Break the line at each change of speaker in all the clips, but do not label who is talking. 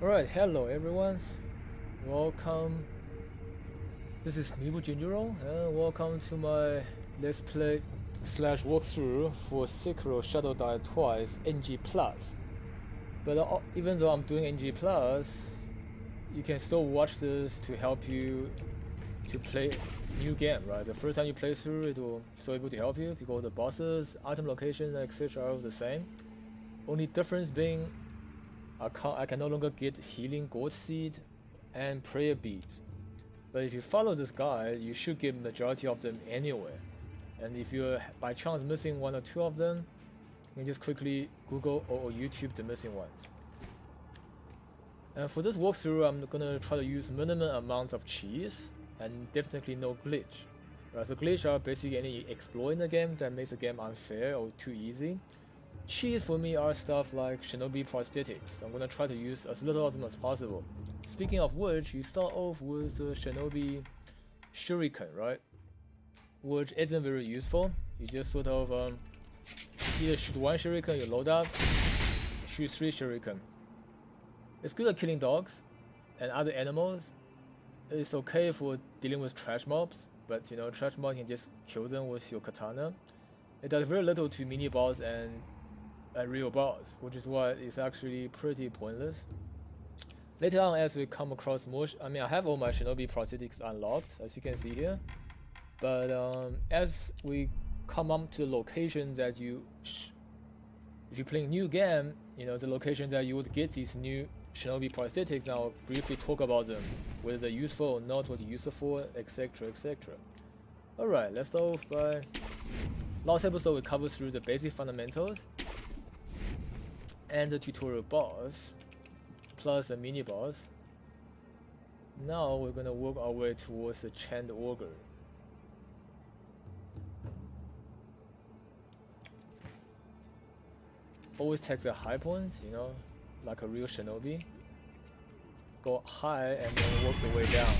Alright, hello everyone. Welcome. This is Mibu Jinjuro, and welcome to my Let's Play slash walkthrough for Sekiro Shadow Die Twice NG Plus. But even though I'm doing NG Plus, you can still watch this to help you to play new game, right? The first time you play through, it will still able to help you because the bosses, item locations, etc. are all the same. Only difference being I can no longer get healing gold seed and prayer bead. But if you follow this guide, you should get majority of them anyway. And if you're by chance missing one or two of them, you can just quickly Google or YouTube the missing ones. And for this walkthrough, I'm gonna try to use minimum amount of cheese and definitely no glitch. Right, so glitch are basically any exploit in the game that makes the game unfair or too easy. Cheese for me are stuff like shinobi prosthetics. I'm gonna try to use as little of them as possible. Speaking of which, you start off with the shinobi shuriken, right? Which isn't very useful. You just sort of either shoot one shuriken, you load up, shoot 3 shuriken. It's good at killing dogs and other animals. It's okay for dealing with trash mobs, but you know, trash mobs can just kill them with your katana. It does very little to mini boss and real boss, which is why it's actually pretty pointless. Later on, as we come across more, I have all my shinobi prosthetics unlocked, as you can see here. But as we come up to the location that if you're playing new game, you know, the location that you would get these new shinobi prosthetics, and I'll briefly talk about them, whether they're useful or not, what they're useful for, etc, etc. Alright, let's start off by... Last episode we covered through the basic fundamentals and the tutorial boss, plus a mini boss. Now we're gonna work our way towards the Chained Ogre. Always take the high point, you know, like a real shinobi. Go high and then work your way down.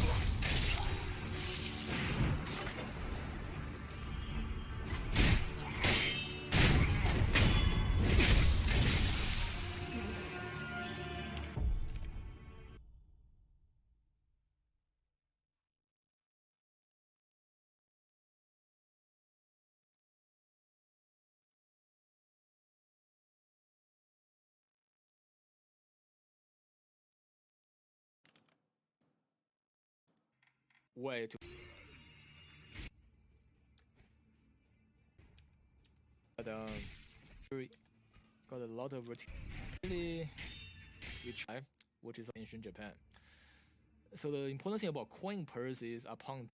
Way to but got a lot of verticality which is ancient Japan. So the important thing about coin purse is upon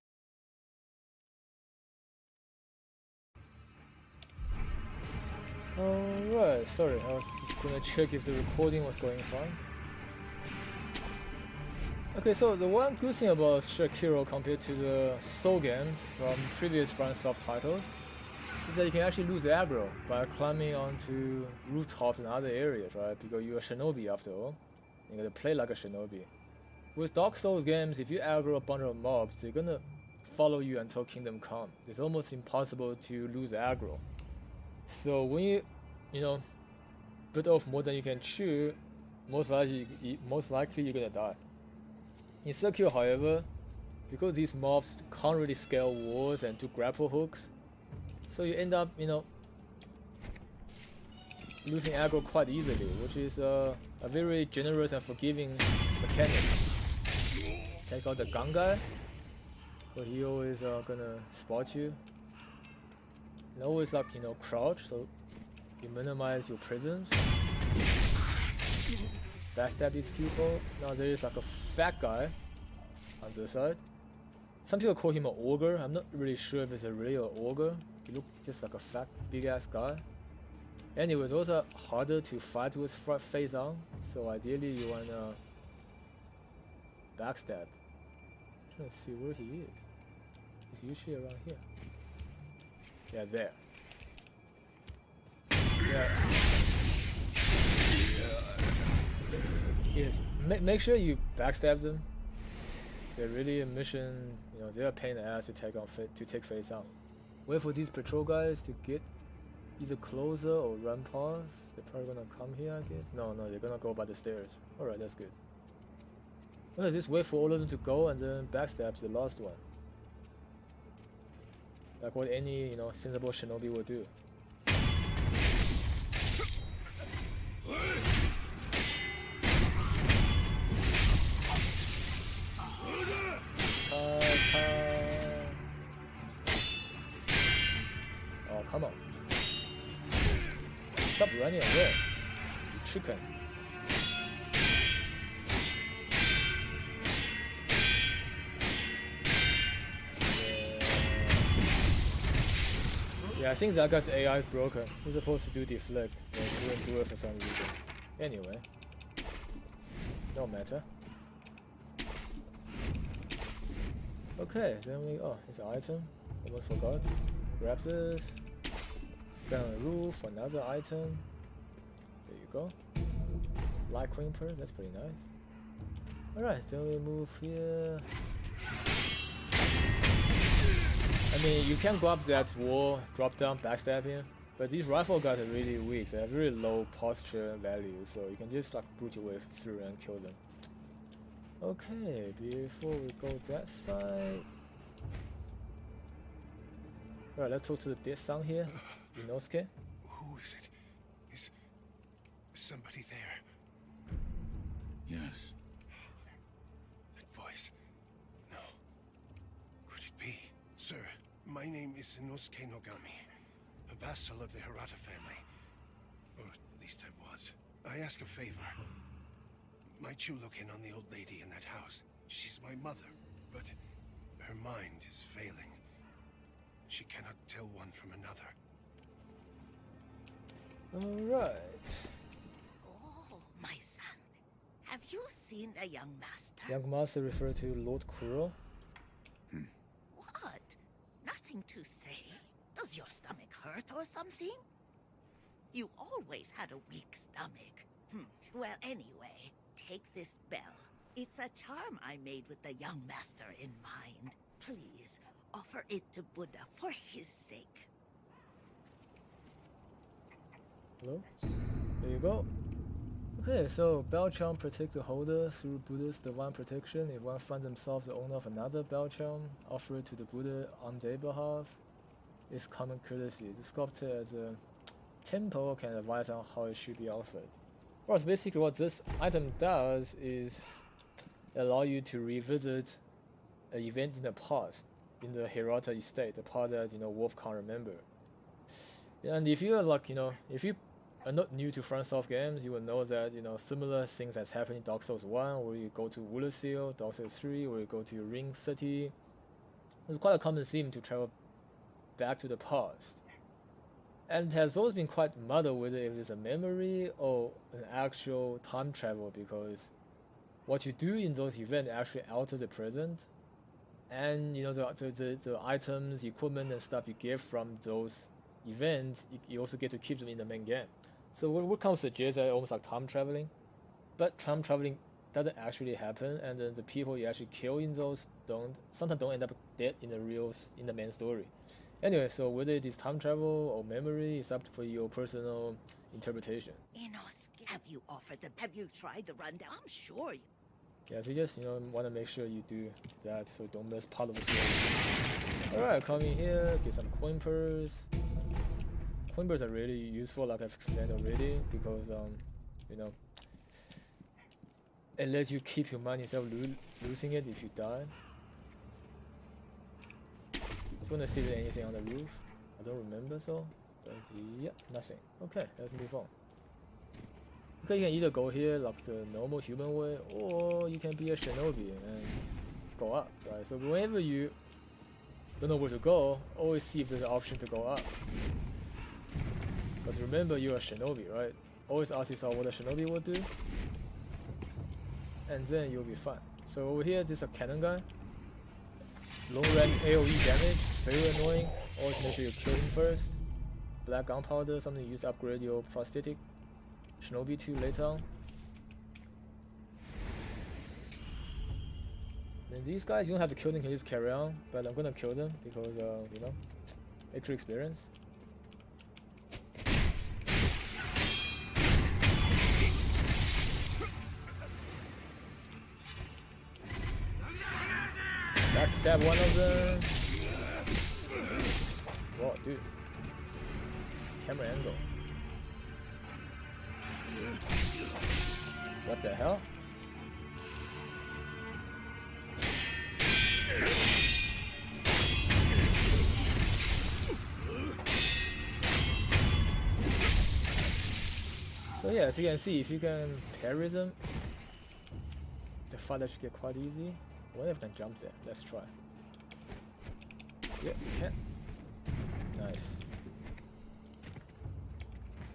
alright, sorry, I was just gonna check if the recording was going fine. Okay, so the one good thing about Sekiro compared to the Soul games from previous FromSoft titles is that you can actually lose aggro by climbing onto rooftops and other areas, right? Because you're a shinobi after all. You gotta play like a shinobi. With Dark Souls games, if you aggro a bunch of mobs, they're gonna follow you until Kingdom Come. It's almost impossible to lose aggro. So when you know, bit off more than you can chew, most likely you're gonna die. In Sekiro, however, because these mobs can't really scale walls and do grapple hooks, so you end up, you know, losing aggro quite easily, which is a very generous and forgiving mechanic. Take out the gun guy, but he always gonna spot you. And always like, you know, crouch, so you minimize your presence. Backstab these people. Now there is like a fat guy on this side. Some people call him an ogre. I'm not really sure if it's a real ogre. He looks just like a fat, big ass guy. Anyways, also harder to fight with face on. So ideally you wanna backstab. I'm trying to see where he is. He's usually around here. Yeah, there. Yeah. Yes. Make sure you backstab them. They're really a mission. You know, they're a pain in the ass to take face out. Wait for these patrol guys to get either closer or run past. They're probably gonna come here, I guess. No, they're gonna go by the stairs. Alright, that's good. Okay, just wait for all of them to go and then backstab the last one. Like what any, sensible shinobi will do. Oh, come on. Stop running away, you chicken. Yeah, I think that guy's AI is broken. He's supposed to do deflect, but he didn't do it for some reason. Anyway, no matter. Okay, then we it's an item. Almost forgot. Grab this. Get on the roof, another item. There you go. Light Crimper, that's pretty nice. Alright, then we move here. I mean, you can go up that wall, drop down, backstab him, but these rifle guys are really weak. They have really low posture value, so you can just like brute your way through and kill them. Okay, before we go that side, alright, let's talk to the dead son here, Inosuke.
Who is it? Is somebody there?
Yes.
That voice. No. Could it be? Sir, my name is Inosuke Nogami, a vassal of the Hirata family. Or at least I was. I ask a favor. Might you look in on the old lady in that house? She's my mother, but her mind is failing. She cannot tell one from another.
Alright.
Oh, my son. Have you seen the young master?
Young master referred to Lord Kuro.
What? Nothing to say? Does your stomach hurt or something? You always had a weak stomach. Well, anyway, take this bell. It's a charm I made with the young master in mind. Please, offer it to Buddha for his sake.
Hello? There you go. Okay, so bell charm protect the holder through Buddha's divine protection. If one finds himself the owner of another bell charm, offer it to the Buddha on their behalf. It's common courtesy. The sculptor at the temple can advise on how it should be offered. Well, so basically what this item does is allow you to revisit an event in the past, in the Hirata estate, the part that Wolf can't remember. And if you're like, if you are not new to FromSoft games, you will know that similar things has happened in Dark Souls 1, where you go to Woolerseal, Dark Souls 3, where you go to Ring City. It's quite a common theme to travel back to the past. And it has always been quite muddled whether if it's a memory or an actual time travel, because what you do in those events actually alter the present. And the items, equipment and stuff you get from those events, you also get to keep them in the main game. So we kind of suggest that almost like time traveling, but time traveling doesn't actually happen, and then the people you actually kill in those sometimes don't end up dead in the main story. Anyway, so whether it is time travel or memory, it's up for your personal interpretation.
Inosuke, have you tried the rundown? I'm sure you...
Yeah, so you just want to make sure you do that, so don't miss part of the story. Alright, come in here, get some Quimpers. Quimpers are really useful, like I've explained already, because it lets you keep your money instead of losing it if you die. Just want to see if there's anything on the roof. I don't remember so, but yeah, nothing. Okay, let's move on. Okay, you can either go here like the normal human way, or you can be a shinobi and go up, right? So whenever you don't know where to go, always see if there's an option to go up. But remember, you're a shinobi, right? Always ask yourself what a shinobi would do, and then you'll be fine. So over here, this is a cannon guy. Long range AoE damage, very annoying. Always make sure you kill him first. Black gunpowder, something you use to upgrade your prosthetic shinobi to later on. And these guys, you don't have to kill them, you can just carry on. But I'm gonna kill them because, extra experience. Backstab one of them. Whoa, dude. Camera angle. What the hell? So yeah, as you can see, if you can parry them, the fight should get quite easy. I wonder if I can jump there. Let's try. Yeah, you can. Nice.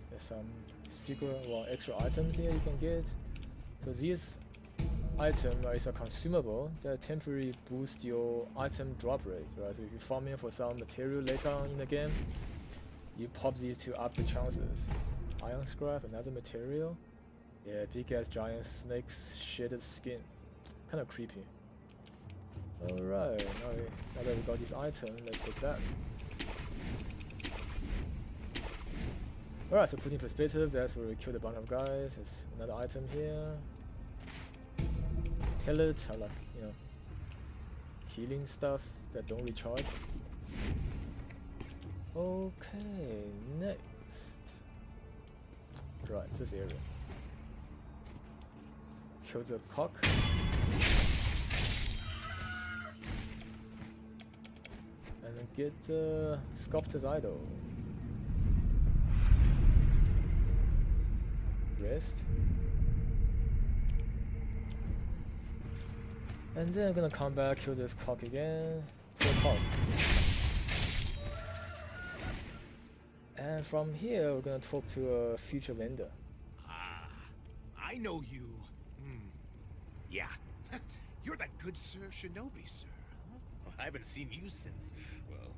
There's some secret, well, extra items here you can get. So these items is a consumable that temporarily boosts your item drop rate, right? So if you're farming for some material later on in the game, you pop these to up the chances. Iron scrap, another material. Yeah, big ass giant snake's shaded skin. Kinda creepy. Alright, now that we got this item, let's get back. Alright, so put in perspective, that's where we killed a bunch of guys. There's another item here. Pellets are like, you know, healing stuff that don't recharge. Okay, next. Right, this area. Kill the cock. And then get the sculptor's idol. Rest. And then I'm gonna come back, kill this cock again. Poor cock. And from here, we're gonna talk to a future vendor.
Ah, I know you. Yeah. You're that good Sir Shinobi, sir. Huh? I haven't seen you since, well,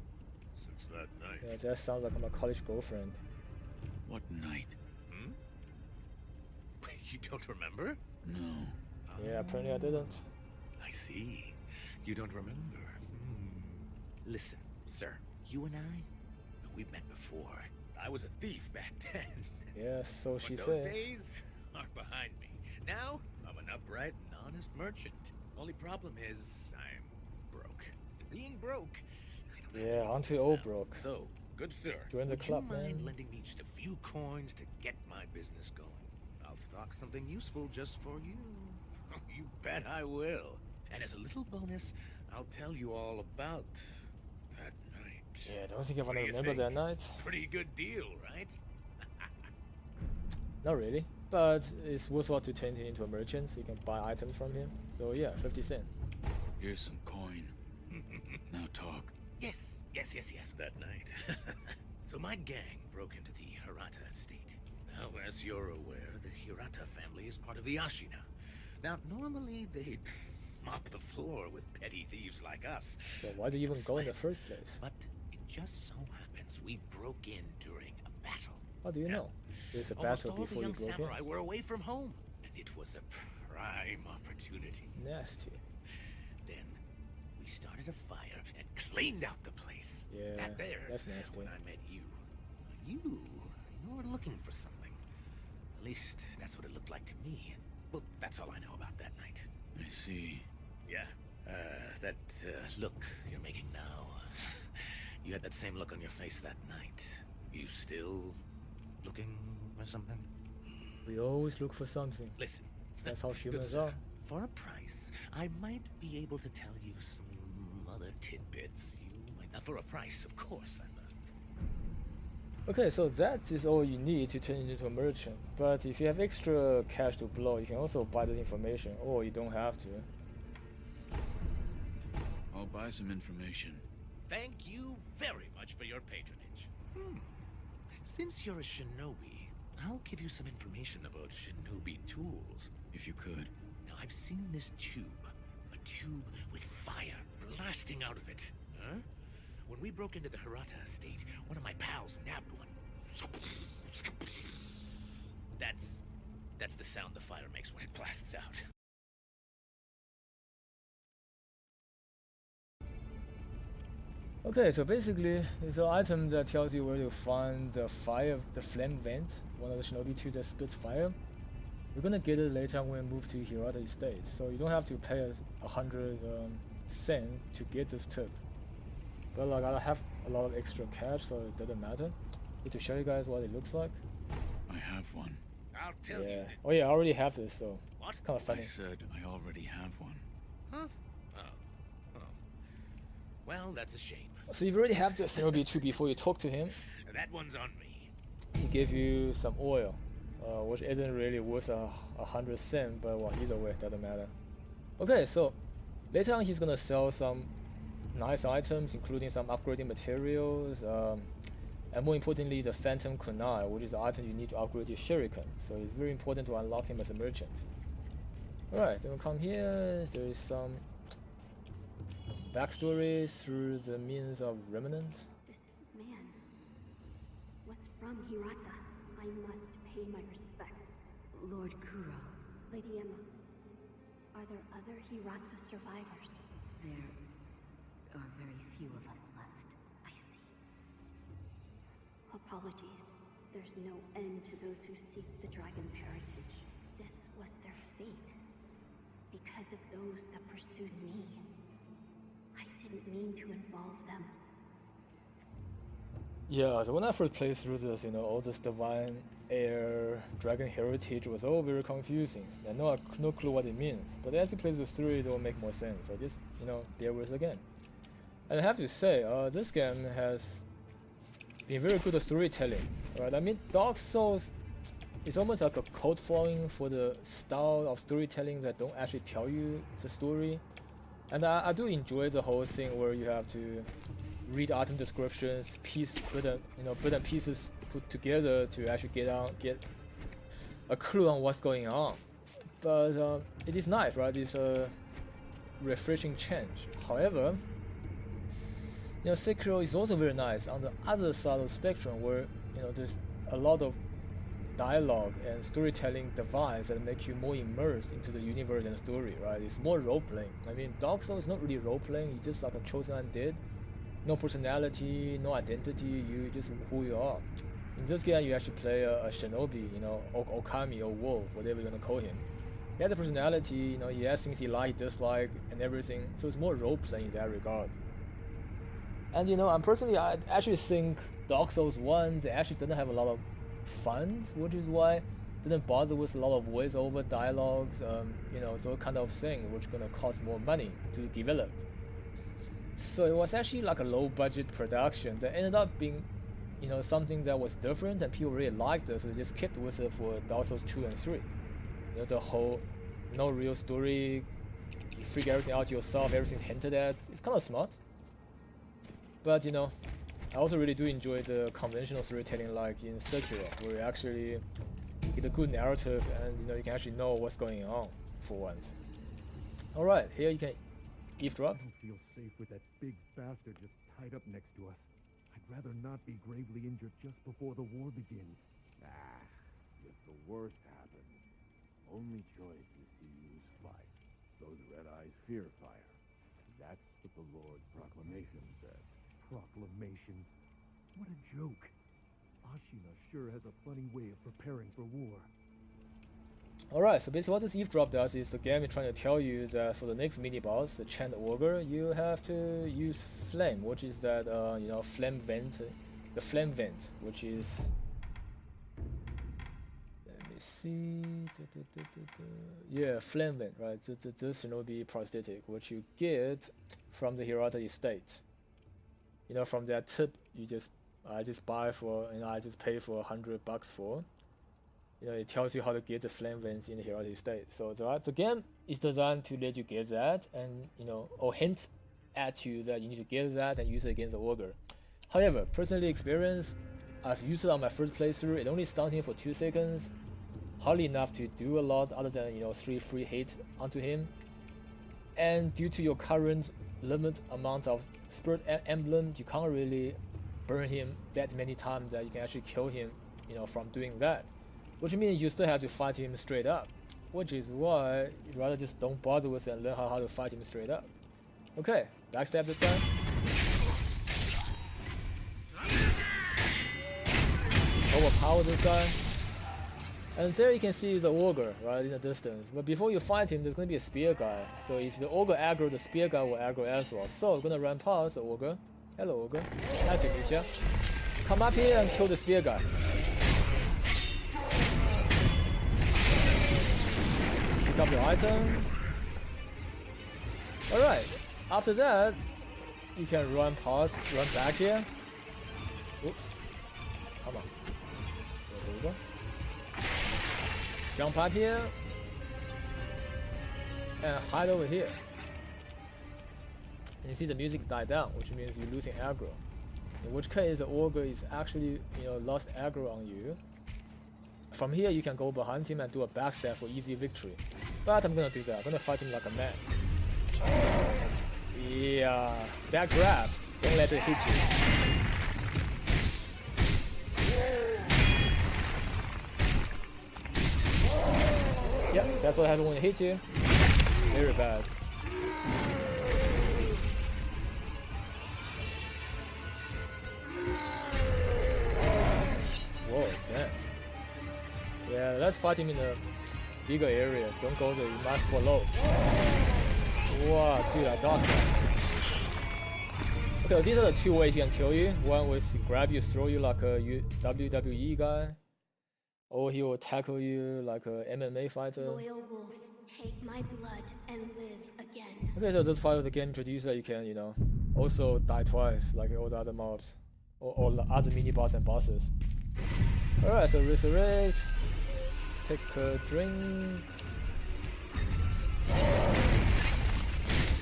since that night.
Yeah, that sounds like my college girlfriend.
What night?
Hmm? You don't remember?
No.
Yeah, apparently I didn't.
I see. You don't remember. Listen, sir, you and I, we've met before. I was a thief back then.
Yeah, so she
But
says.
those days are behind me. Now, I'm an upright and honest merchant. Only problem is, I'm broke. And being broke, I don't have
Yeah,
anything
aren't
to
we all
sell.
broke?
So, good sir,
Join the
would
club,
you mind
man.
lending me just a few coins to get my business going? I'll stock something useful just for you. You bet I will. And as a little bonus, I'll tell you all about that night.
Yeah, I don't think I
What
wanna
do you
remember that
think?
night.
Pretty good deal, right?
Not really. But it's worthwhile to turn him into a merchant so you can buy items from him. So yeah, 50 cents.
Here's some coin. Now talk.
Yes, that night. So my gang broke into the Hirata estate. Now, as you're aware, the Hirata family is part of the Ashina. Now, normally they'd mop the floor with petty thieves like us.
So why do you even go in the first place?
But it just so happens we broke in during a battle.
How do you know? There's a
Almost
battle
all the
before you
young
broke
samurai were away from home, and it was a prime opportunity.
in. Nasty.
Then we started a fire and cleaned out the place.
Yeah,
That there's
that's nasty.
when I met you. You were looking for something. At least that's what it looked like to me. Well, that's all I know about that night.
I see.
Yeah, that look you're making now. You had that same look on your face that night. You still looking for something?
We always look for something.
Listen.
That's how
Good
humans
sir.
are.
For a price, I might be able to tell you some other tidbits. You might not. For a price, of course.
Okay, so that is all you need to turn into a merchant. But if you have extra cash to blow, you can also buy that information, or you don't have to.
I'll buy some information.
Thank you very much for your patronage. Since you're a shinobi, I'll give you some information about shinobi tools.
If you could.
Now, I've seen this tube. A tube with fire blasting out of it. Huh? When we broke into the Hirata estate, one of my pals nabbed one. That's the sound the fire makes when it blasts out.
Okay, so basically, it's an item that tells you where to find the flame vent, one of the shinobi tools that spits fire. We're gonna get it later when we move to Hirata Estate, so you don't have to pay 100 sen to get this tip. But like I have a lot of extra cash, so it doesn't matter. Need to show you guys what it looks like.
I have one.
I'll tell you.
Yeah. Oh yeah, I already have this though.
What?
It's kind of
I
funny.
said I already have one.
Huh? Oh. Oh. Well, that's a shame.
So you already have this Shinobi 2 before you talk to him.
That one's on me.
He gave you some oil, which isn't really worth 100 cents, but well, either way, doesn't matter. Okay, so later on he's gonna sell some nice items, including some upgrading materials, and more importantly, the Phantom Kunai, which is the item you need to upgrade your Shuriken. So it's very important to unlock him as a merchant. Alright, then we come here. There is some backstory through the means of remnant.
This man was from Hirata. I must pay my respects.
Lord Kuro,
Lady Emma, are there other Hirata survivors?
there are very few of us left.
I see. Apologies. There's no end to those who seek the dragon's heritage. This was their fate. Because of those that pursued me. I didn't mean to involve them.
Yeah, so when I first played through this, all this divine air, dragon heritage was all very confusing. I know no clue what it means, but as you play this through, it will make more sense. So just, bear with it again. And I have to say, this game has been very good at storytelling, right? I mean, Dark Souls is almost like a cult following for the style of storytelling that don't actually tell you the story. And I do enjoy the whole thing where you have to read item descriptions, bit and pieces put together to actually get a clue on what's going on. But it is nice, right? It's a refreshing change. However, Sekiro is also very nice on the other side of the spectrum, where there's a lot of dialogue and storytelling device that make you more immersed into the universe and story, right? It's more role-playing. I mean, Dark Souls is not really role-playing, it's just like a chosen undead. No personality, no identity, you just who you are. In this game, you actually play a shinobi, Okami or wolf, whatever you're gonna call him. He has a personality, he has things he like, dislike, and everything, so it's more role-playing in that regard. And I actually think Dark Souls 1, they actually didn't have a lot of fun, which is why didn't bother with a lot of voice-over dialogues, those kind of thing, which gonna cost more money to develop. So it was actually like a low-budget production that ended up being, something that was different, and people really liked it, so they just kept with it for Dark Souls 2 and 3. The whole no real story, you figure everything out yourself, everything's hinted at. It's kind of smart. But I also really do enjoy the conventional storytelling, like in Sekiro, where you actually get a good narrative and you can actually know what's going on for once. Alright, here you can eavesdrop.
I don't feel safe with that big bastard just tied up next to us. I'd rather not be gravely injured just before the war begins.
If the worst happens, only choice is to use fight. Those red eyes fear fire. That's what the Lord's proclamation said.
Proclamations? What a joke. Ashina sure has a funny way of preparing for war.
Alright, so basically what this eavesdrop does is the game is trying to tell you that for the next mini-boss, the Chained Ogre, you have to use Flame, which is that, flame vent, the Flame Vent, which is... Let me see... Yeah, Flame Vent, right? This shinobi prosthetic, which you get from the Hirata estate. From that tip, I just buy for, I just pay for $100 for. It tells you how to get the flame vents in the Hirata estate. So the game is designed to let you get that, and or hint at you that you need to get that and use it against the ogre. However, personally experienced, I've used it on my first playthrough. It only stuns him for 2 seconds, hardly enough to do a lot other than 3 free hits onto him. And due to your current limit amount of spirit emblem, you can't really burn him that many times that you can actually kill him from doing that, which means you still have to fight him straight up, which is why you'd rather just don't bother with it and learn how to fight him straight up. Okay, backstab this guy. Overpower this guy. And there you can see the ogre right in the distance. But before you fight him, there's gonna be a spear guy. So if the ogre aggro, the spear guy will aggro as well. So I'm gonna run past the ogre. Hello ogre. Nice to meet ya. Come up here and kill the spear guy. Pick up the item. Alright. After that, you can run back here. Oops. Come on. There's ogre. Jump up here and hide over here. And you see the music die down, which means you're losing aggro. In which case the ogre is actually lost aggro on you. From here you can go behind him and do a backstab for easy victory. But I'm gonna do that. I'm gonna fight him like a man. Yeah, that grab, don't let it hit you. Yeah, that's what happens when it hits you. Very bad. Whoa, damn. Yeah, let's fight him in a bigger area. Don't go there, you might fall low. Wow, dude, I dodged that. Okay, these are the two ways he can kill you. One was grab you, throw you like a WWE guy. Or he will tackle you like a MMA fighter.
Loyal wolf, take my blood and live again.
Okay, so this part of the game introduces that you can, also die twice, like all the other mobs. Or the other mini-boss and bosses. Alright, so resurrect. Take a drink.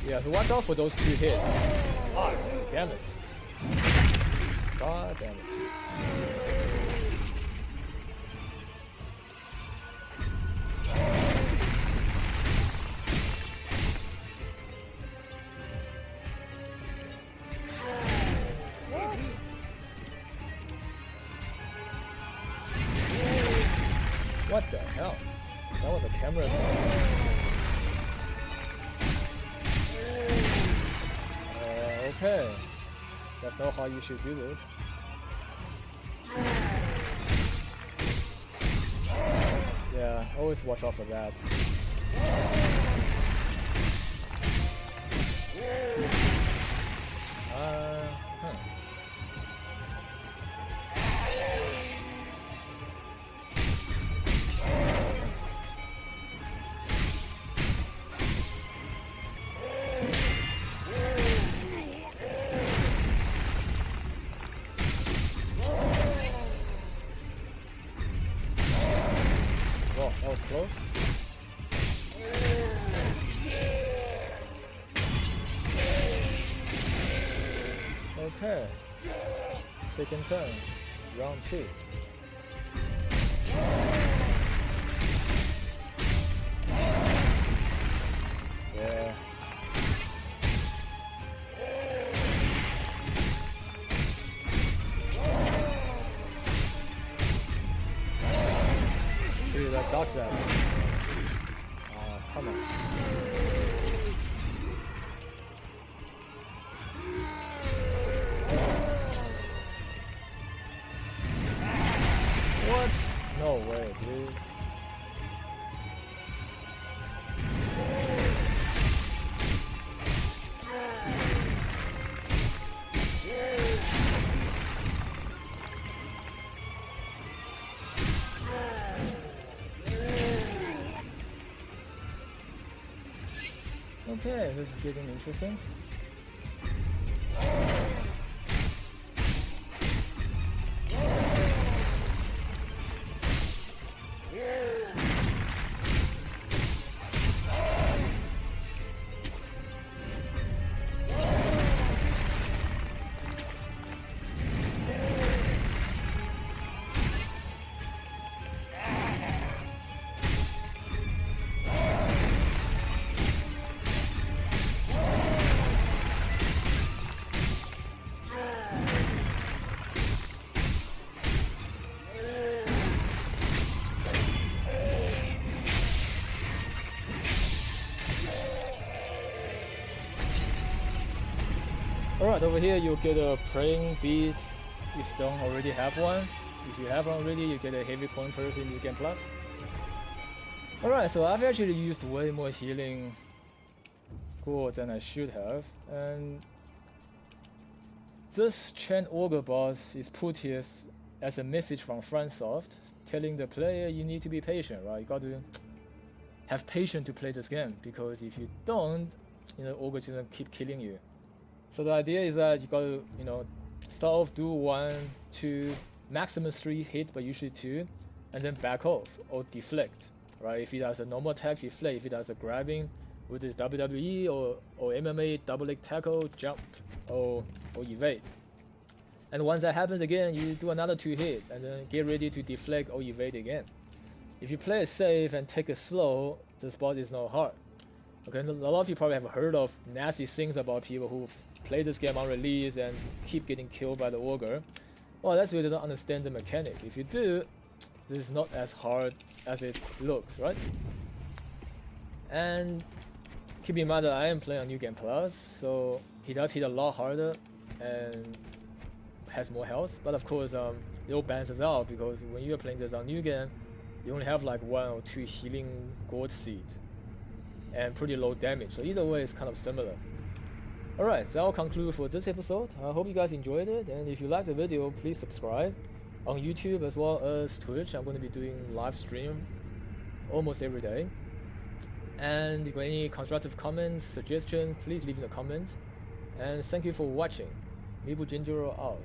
Yeah, so watch out for those two hits. Ah, damn it. God damn it. What the hell? That was a camera. Okay. That's not how you should do this. Yeah, always watch out for that. Whoa, that was close. Okay. Second turn. Round 2. Yeah. Dude, that dog's ass. Come on. What? No way, dude. Okay, this is getting interesting. Alright, over here you'll get a praying bead if you don't already have one. If you haven't already, you get a heavy coin purse in New Game Plus. Alright, so I've actually used way more healing gold than I should have, and this Chained Ogre boss is put here as a message from FromSoft, telling the player you need to be patient, right? You got to have patience to play this game, because if you don't, Ogre's gonna keep killing you. So the idea is that you got to, start off, do 1, 2, maximum 3 hit, but usually 2, and then back off or deflect, right? If he does a normal attack, deflect. If he does a grabbing with his WWE or MMA double leg tackle, jump or evade. And once that happens again, you do another 2 hit and then get ready to deflect or evade again. If you play it safe and take it slow, this boss is not hard. Okay, a lot of you probably have heard of nasty things about people who've played this game on release and keep getting killed by the ogre. Well, that's because they don't understand the mechanic. If you do, this is not as hard as it looks, right? And keep in mind that I am playing on New Game Plus, so he does hit a lot harder and has more health. But of course, it all balances out, because when you're playing this on New Game, you only have like 1 or 2 healing gold seeds and pretty low damage. So either way, it's kind of similar. Alright, so I'll conclude for this episode. I hope you guys enjoyed it, and if you liked the video, please subscribe on YouTube as well as Twitch. I'm going to be doing live stream almost every day. And if you have any constructive comments, suggestions, please leave in the comments. And thank you for watching. Mibu Jinjuro out.